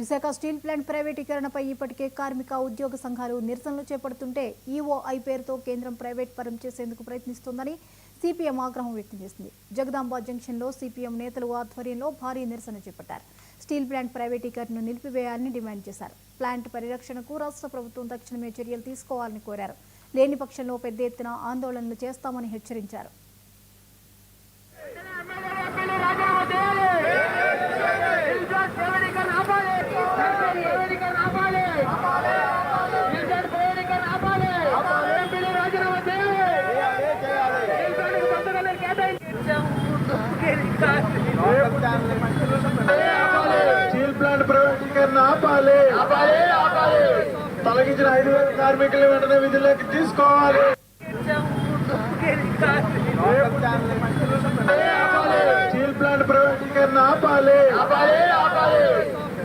Visakha steel plant ప్రైవేటీకరణపై ఇప్పటికే కార్మిక ఉద్యోగ సంఘాలు నిరసనలు చేపడుతుంటే ఈఓఐ పేరుతో కేంద్రం ప్రైవేట్ పరం చేసేందుకు ప్రయత్నిస్తోందని సిపిఎం ఆగ్రహం వ్యక్తం చేసింది. జగదాంబ జంక్షన్లో సిపిఎం నేతలు ఆధ్వర్యంలో భారీ నిరసన చేపట్టారు. స్టీల్ ప్లాంట్ ప్రైవేటీకరణను నిలిపివేయాలని డిమాండ్ చేశారు. ప్లాంట్ పరిరక్షణకు రాష్ట్ర ప్రభుత్వం తక్షణమే చర్యలు తీసుకోవాలని కోరారు. లేని పక్షంలో పెద్ద ఎత్తున ఆందోళనలు చేస్తామని హెచ్చరించారు. స్టీల్ ప్లాంట్ ప్రైవేటీకరణ ఆపాలి. తొలగించిన 5,000 కార్మికులు వెంటనే విధుల్లోకి తీసుకోవాలి. స్టీల్ ప్లాంట్ ప్రైవేటీకరణ ఆపాలి.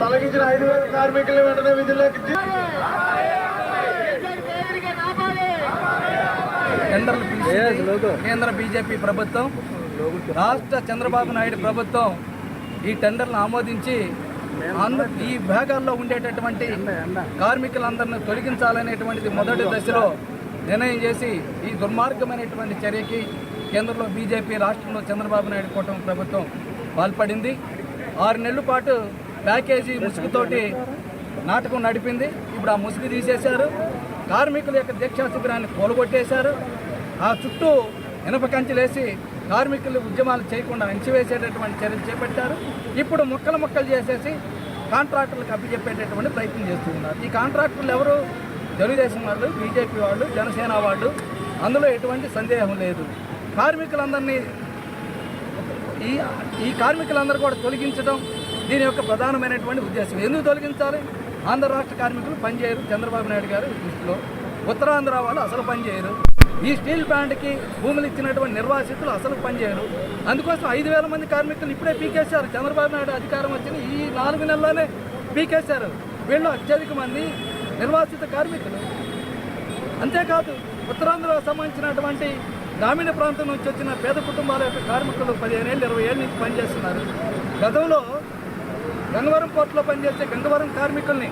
తొలగించిన 5,000 కార్మికులు వెంటనే విధుల్లోకి కేంద్ర బీజేపీ ప్రభుత్వం, రాష్ట్ర చంద్రబాబు నాయుడు ప్రభుత్వం ఈ టెండర్లను ఆమోదించి ఈ విభాగాల్లో ఉండేటటువంటి కార్మికులందరినీ తొలగించాలనేటువంటిది మొదటి దశలో నిర్ణయం చేసి ఈ దుర్మార్గమైనటువంటి చర్యకి కేంద్రంలో బీజేపీ, రాష్ట్రంలో చంద్రబాబు నాయుడు కూటమి ప్రభుత్వం పాల్పడింది. 6 నెలల పాటు ప్యాకేజీ ముసుగుతోటి నాటకం నడిపింది. ఇప్పుడు ఆ ముసుగు తీసేశారు. కార్మికుల యొక్క దీక్షా శిబిరాన్ని కూలగొట్టేశారు. ఆ చుట్టూ ఇనుప కంచెలేసి కార్మికులు ఉద్యమాలు చేయకుండా అంచివేసేటటువంటి చర్యలు చేపట్టారు. ఇప్పుడు ముక్కలు చేసేసి కాంట్రాక్టర్లకు అప్పచెప్పేటటువంటి ప్రయత్నం చేస్తున్నారు. ఈ కాంట్రాక్టర్లు ఎవరు? తెలుగుదేశం వాళ్ళు, బీజేపీ వాళ్ళు, జనసేన వాళ్ళు. అందులో ఎటువంటి సందేహం లేదు. కార్మికులందరినీ ఈ కార్మికులందరూ కూడా తొలగించడం దీని యొక్క ప్రధానమైనటువంటి ఉద్దేశం. ఎందుకు తొలగించాలి? ఆంధ్ర రాష్ట్ర కార్మికులు పనిచేయరు చంద్రబాబు నాయుడు గారి దృష్టిలో. ఉత్తరాంధ్ర వాళ్ళు అసలు పనిచేయరు. ఈ స్టీల్ ప్లాంట్కి భూములు ఇచ్చినటువంటి నిర్వాసితులు అసలు పనిచేయరు. అందుకోసం 5,000 మంది కార్మికులు ఇప్పుడే పీకేశారు. చంద్రబాబు నాయుడు అధికారం వచ్చిన ఈ 4 నెలల్లోనే పీకేశారు. వీళ్ళు అత్యధిక మంది నిర్వాసిత కార్మికులు. అంతేకాదు ఉత్తరాంధ్రకు సంబంధించినటువంటి గ్రామీణ ప్రాంతం నుంచి వచ్చిన పేద కుటుంబాల యొక్క కార్మికులు 15 ఏళ్ళు 20 ఏళ్ళ నుంచి పనిచేస్తున్నారు. గతంలో గంగవరం పోర్టులో పనిచేసే గంగవరం కార్మికుల్ని